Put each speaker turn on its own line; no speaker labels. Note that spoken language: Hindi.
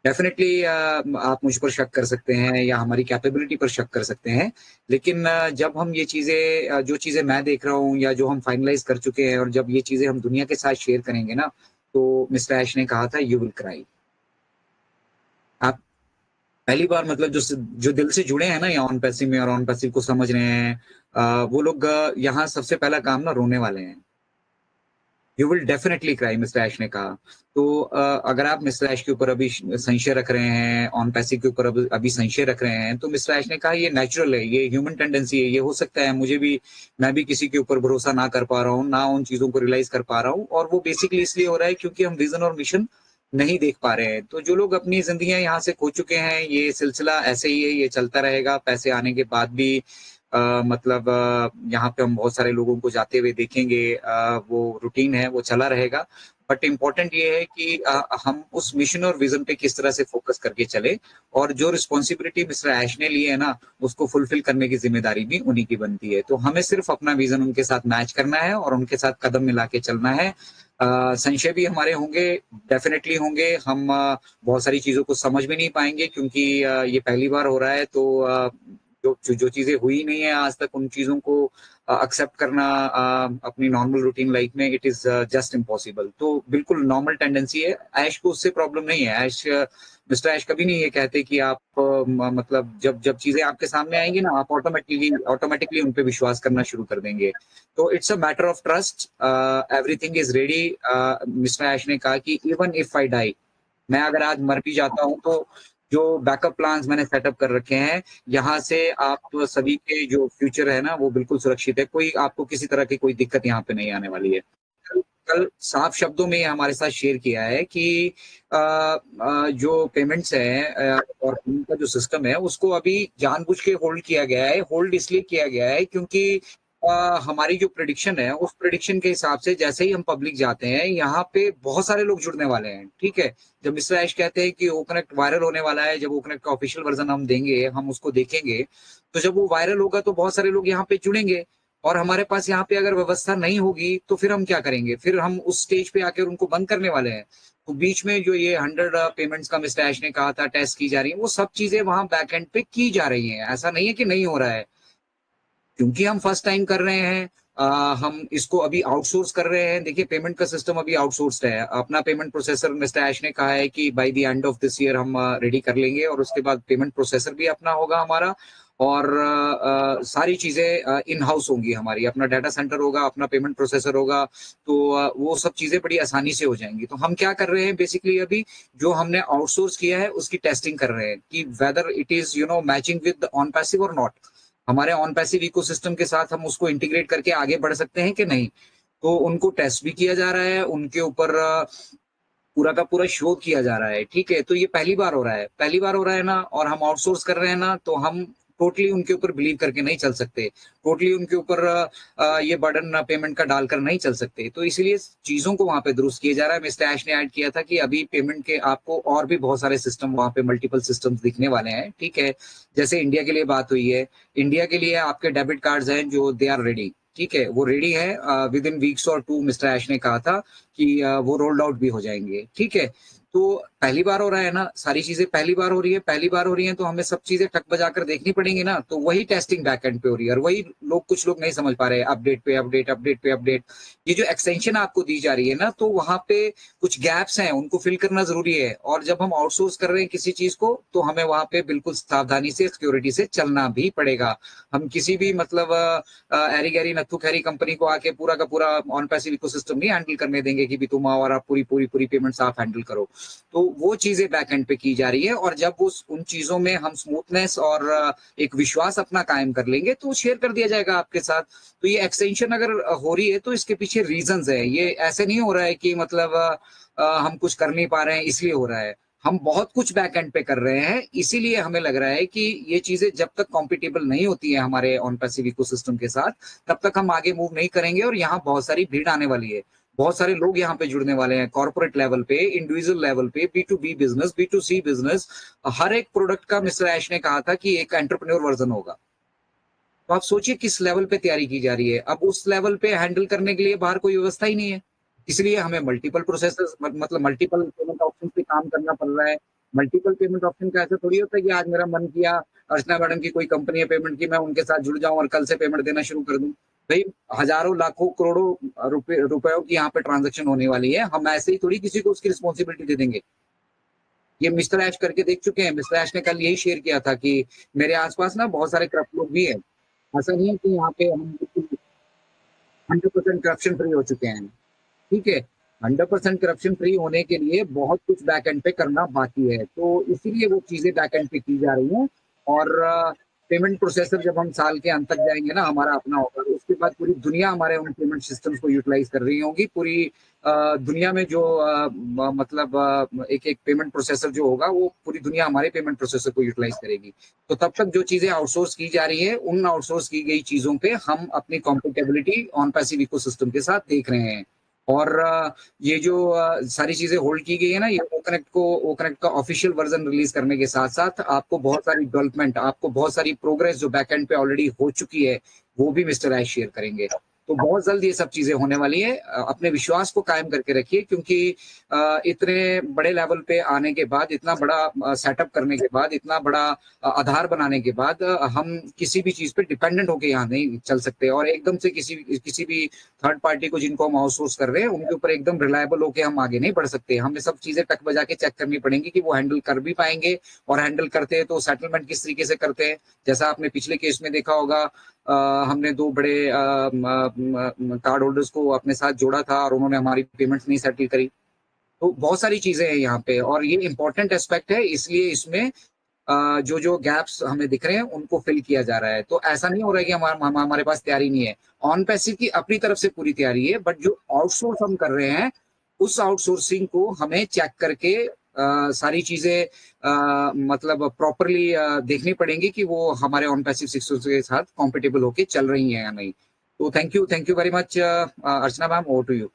डेफिनेटली आप मुझ पर शक कर सकते हैं या हमारी कैपेबिलिटी पर शक कर सकते हैं, लेकिन जब हम ये चीज़ें जो चीज़ें मैं देख रहा हूँ या जो हम फाइनलाइज़ कर चुके हैं और जब ये चीज़ें हम दुनिया के साथ शेयर करेंगे ना, तो मिस्टर ऐश ने कहा था, "यू विल क्राई।" आप पहली बार मतलब जो दिल से जुड़े हैं ना या ऑन पैसिव में और ऑन पैसिव को समझ रहे हैं, वो लोग यहाँ सबसे पहला काम ना रोने वाले हैं। You will definitely cry, mister Ash ने कहा। तो अगर आप मिस्टर ऐश के ऊपर अभी संशय रख रहे हैं, ऑन पैसिव के ऊपर अभी संशय रख रहे हैं, तो मिस्टर ऐश ने कहा ये नेचुरल है, ये ह्यूमन टेंडेंसी है, ये हो सकता है मैं भी किसी के ऊपर भरोसा ना कर पा रहा हूँ, ना उन चीज़ों को रियलाइज़ कर पा रहा हूँ और वो बेसिकली इसलिए हो रहा है क्योंकि हम विज़न और मिशन नहीं देख पा रहे हैं। तो जो लोग अपनी ज़िंदगियाँ यहाँ से खो चुके हैं, ये सिलसिला ऐसे ही है, ये चलता रहेगा, पैसे आने के बाद भी मतलब यहाँ पे हम बहुत सारे लोगों को जाते हुए देखेंगे, वो रूटीन है, वो चला रहेगा। बट इम्पोर्टेंट ये है कि हम उस मिशन और विजन पे किस तरह से फोकस करके चले और जो रिस्पॉन्सिबिलिटी मिस्टर ऐश ने ली है ना, उसको फुलफिल करने की जिम्मेदारी भी उन्हीं की बनती है। तो हमें सिर्फ अपना विजन उनके साथ मैच करना है और उनके साथ कदम मिला के चलना है। संशय भी हमारे होंगे, डेफिनेटली होंगे। हम बहुत सारी चीज़ों को समझ भी नहीं पाएँगे क्योंकि ये पहली बार हो रहा है, तो जो चीज़ें हुई नहीं है आज तक, उन चीज़ों को एक्सेप्ट करना अपनी नॉर्मल रूटीन लाइफ में, इट इज़ जस्ट इम्पॉसिबल। तो बिल्कुल नॉर्मल टेंडेंसी है। ऐश को उससे प्रॉब्लम नहीं है। मिस्टर ऐश कभी नहीं ये कहते कि आप मतलब जब जब चीज़ें आपके सामने आएँगी ना, आप ऑटोमैटिकली उन पे विश्वास करना शुरू कर देंगे। तो it's a matter of trust, everything is ready. Mister Ash ने कहा कि इवन इफ आई डाई, मैं अगर आज मर भी जाता हूँ तो जो बैकअप प्लान्स मैंने सेटअप कर रखे हैं, यहाँ से आप सभी के जो फ्यूचर है ना, वो बिल्कुल सुरक्षित है। कोई आपको किसी तरह की कोई दिक्कत यहाँ पे नहीं आने वाली है। कल कल साफ शब्दों में ये हमारे साथ शेयर किया है कि जो पेमेंट्स हैं और उनका जो सिस्टम है, उसको अभी जानबूझ के होल्ड किया गया है। होल्ड इसलिए किया गया है क्योंकि हमारी जो प्रेडिक्शन है, उस प्रेडिक्शन के हिसाब से जैसे ही हम पब्लिक जाते हैं, यहाँ पे बहुत सारे लोग जुड़ने वाले हैं, ठीक है? जब मिस्टर ऐश कहते हैं कि ओकनेक्ट वायरल होने वाला है, जब ओकनेक्ट का ऑफिशियल वर्जन हम देंगे, हम उसको देखेंगे, तो जब वो वायरल होगा तो बहुत सारे लोग यहाँ पे जुड़ेंगे और हमारे पास यहाँ पे अगर व्यवस्था नहीं होगी, तो फिर हम क्या करेंगे? फिर हम उस स्टेज पे आकर उनको बंद करने वाले हैं। तो बीच में जो ये 100 पेमेंट्स का मिस्टर ऐश ने कहा था, टेस्ट की जा रही है, वो सब चीज़ें वहाँ बैक एंड पे की जा रही हैं। ऐसा नहीं है कि नहीं हो रहा है। क्योंकि हम फर्स्ट टाइम कर रहे हैं, हम इसको अभी आउटसोर्स कर रहे हैं। देखिए, पेमेंट का सिस्टम अभी आउटसोर्स्ड है। अपना पेमेंट प्रोसेसर मिस्टर ऐश ने कहा है कि by the end of this year हम रेडी कर लेंगे और उसके बाद पेमेंट प्रोसेसर भी अपना होगा हमारा और सारी चीज़ें इन हाउस होंगी हमारी। अपना डाटा सेंटर होगा, अपना पेमेंट प्रोसेसर होगा, तो वो सब चीज़ें बड़ी आसानी से हो जाएँगी। तो हम क्या कर रहे हैं बेसिकली अभी, जो हमने आउटसोर्स किया है, उसकी टेस्टिंग कर रहे हैं कि whether it is matching with on passive और नॉट। हमारे ऑन पैसिव इकोसिस्टम के साथ हम उसको इंटीग्रेट करके आगे बढ़ सकते हैं कि नहीं। तो उनको टेस्ट भी किया जा रहा है, उनके ऊपर पूरा का पूरा शोध किया जा रहा है, ठीक है? तो ये पहली बार हो रहा है। पहली बार हो रहा है ना और हम आउटसोर्स कर रहे हैं ना, तो हम टोटली उनके ऊपर बिलीव करके नहीं चल सकते। टोटली उनके ऊपर ये बर्डन पेमेंट का डालकर नहीं चल सकते। तो इसीलिए चीज़ों को वहाँ पे दुरुस्त किया जा रहा है। मिस्टर ऐश ने ऐड किया था कि अभी पेमेंट के आपको और भी बहुत सारे सिस्टम वहाँ पे मल्टीपल सिस्टम्स दिखने वाले हैं, ठीक है? जैसे इंडिया के लिए बात हुई है, इंडिया के लिए आपके डेबिट कार्ड्स हैं जो दे आर रेडी, ठीक है? वो रेडी है, विद इन वीक्स और 2 मिस्टर ऐश ने कहा था कि वो रोल्ड आउट भी हो जाएँगे, ठीक है? तो पहली बार हो रहा है ना, सारी चीज़ें पहली बार हो रही है, पहली बार हो रही हैं तो हमें सब चीज़ें ठक बजाकर देखनी पड़ेंगी ना, तो वही टेस्टिंग बैक एंड पे हो रही है और वही कुछ लोग नहीं समझ पा रहे हैं, अपडेट पे अपडेट, अपडेट पे अपडेट। ये जो एक्सटेंशन आपको दी जा रही है ना, तो वहाँ पे कुछ गैप्स हैं, उनको फिल करना ज़रूरी है और जब हम आउटसोर्स कर रहे हैं किसी चीज़ को, तो हमें वहाँ पे बिल्कुल सावधानी से, सिक्योरिटी से चलना भी पड़ेगा। हम किसी भी मतलब ऐरी-गैरी, नत्थू-खैरी कंपनी को आके पूरा का पूरा ऑन पैसिव इकोसिस्टम नहीं हैंडल करने देंगे कि भी तुम आओ और आप पूरी पेमेंट्स आप हैंडल करो। तो वो चीज़ें बैक एंड पे की जा रही है और जब उन चीज़ों में हम स्मूथनेस और एक विश्वास अपना कायम कर लेंगे, तो शेयर कर दिया जाएगा आपके साथ। तो ये एक्सटेंशन अगर हो रही है, तो इसके पीछे रीज़न्स हैं। ये ऐसे नहीं हो रहा है कि मतलब हम कुछ कर नहीं पा रहे हैं, इसलिए हो रहा है। हम बहुत कुछ बैक एंड पे कर रहे हैं, इसीलिए हमें लग रहा है कि ये चीज़ें जब तक कॉम्पिटिबल नहीं होती हैं हमारे ऑन पैसिव इकोसिस्टम के साथ, तब तक हम आगे मूव नहीं करेंगे और यहाँ बहुत सारी भीड़ आने वाली है। बहुत सारे लोग यहाँ पे जुड़ने वाले हैं, कॉर्पोरेट लेवल पे, इंडिविजुअल लेवल पे, B to B business, B to C business. हर एक प्रोडक्ट का मिस्टर ऐश ने कहा था कि एक एंटरप्रेन्योर वर्जन होगा। तो आप सोचिए किस लेवल पे तैयारी की जा रही है। अब उस लेवल पे हैंडल करने के लिए बाहर कोई व्यवस्था ही नहीं है। इसलिए हमें मल्टीपल प्रोसेसेस मतलब मल्टीपल पेमेंट ऑप्शंस पे काम करना पड़ रहा है। मल्टीपल पेमेंट ऑप्शन का ऐसा थोड़ी होता है कि आज मेरा मन किया, अर्चना मैडम की कोई कंपनी है पेमेंट की, मैं उनके साथ जुड़ जाऊं और कल से पेमेंट देना शुरू कर दूं। भाई हजारों लाखों करोड़ों रुपयों की यहाँ पे ट्रांजेक्शन होने वाली है, हम ऐसे ही थोड़ी किसी को उसकी रिस्पॉन्सिबिलिटी दे देंगे। ये मिस्टर ऐश करके देख चुके हैं, मिस्टर ऐश ने कल यही शेयर किया था कि मेरे आसपास ना बहुत सारे करप्ट लोग भी हैं। ऐसा नहीं है कि यहाँ पे हम 100% करप्शन फ्री हो चुके हैं, ठीक है। 100% करप्शन फ्री होने के लिए बहुत कुछ बैक एंड पे करना बाकी है, तो इसीलिए वो चीजें बैक एंड पे की जा रही हैं। और पेमेंट प्रोसेसर जब हम साल के अंत तक जाएंगे ना, हमारा अपना होगा, तो उसके बाद पूरी दुनिया हमारे उन पेमेंट सिस्टम्स को यूटिलाइज कर रही होगी। पूरी दुनिया में जो मतलब एक एक पेमेंट प्रोसेसर जो होगा, वो पूरी दुनिया हमारे पेमेंट प्रोसेसर को यूटिलाइज करेगी। तो तब तक जो चीजें आउटसोर्स की जा रही है, उन आउटसोर्स की गई चीजों पे हम अपनी कॉम्पेटेबिलिटी ऑन पैसिव इकोसिस्टम के साथ देख रहे हैं। और ये जो सारी चीजें होल्ड की गई है ना, ये ओ कनेक्ट का ऑफिशियल वर्जन रिलीज करने के साथ साथ आपको बहुत सारी डेवलपमेंट, आपको बहुत सारी प्रोग्रेस जो बैकएंड पे ऑलरेडी हो चुकी है, वो भी मिस्टर ऐश शेयर करेंगे। तो बहुत जल्द ये सब चीजें होने वाली है। अपने विश्वास को कायम करके रखिए, क्योंकि इतने बड़े लेवल पे आने के बाद, इतना बड़ा सेटअप करने के बाद, इतना बड़ा आधार बनाने के बाद हम किसी भी चीज पे डिपेंडेंट होके यहाँ नहीं चल सकते। और एकदम से किसी भी थर्ड पार्टी को जिनको हम आउटसोर्स कर रहे हैं, उनके ऊपर एकदम रिलायबल होके हम आगे नहीं बढ़ सकते। हमें सब चीजें टक बजा के चेक करनी पड़ेंगी कि वो हैंडल कर भी पाएंगे, और हैंडल करते हैं तो सेटलमेंट किस तरीके से करते हैं। जैसा आपने पिछले केस में देखा होगा, हमने दो बड़े कार्ड होल्डर्स को अपने साथ जोड़ा था और उन्होंने हमारी पेमेंट्स नहीं सेटल करी। तो बहुत सारी चीजें हैं यहाँ पे, और ये इंपॉर्टेंट एस्पेक्ट है, इसलिए इसमें जो जो गैप्स हमें दिख रहे हैं उनको फिल किया जा रहा है। तो ऐसा नहीं हो रहा है कि हमारे पास तैयारी नहीं है। ऑन पैसिव की अपनी तरफ से पूरी तैयारी है, बट जो आउटसोर्स हम कर रहे हैं, उस आउटसोर्सिंग को हमें चेक करके सारी चीजें मतलब प्रॉपरली देखनी पड़ेंगी कि वो हमारे ऑन पैसिव सिस्टम के साथ कॉम्पिटेबल होके चल रही हैं या नहीं। तो thank you very much Archana ma'am, over to you.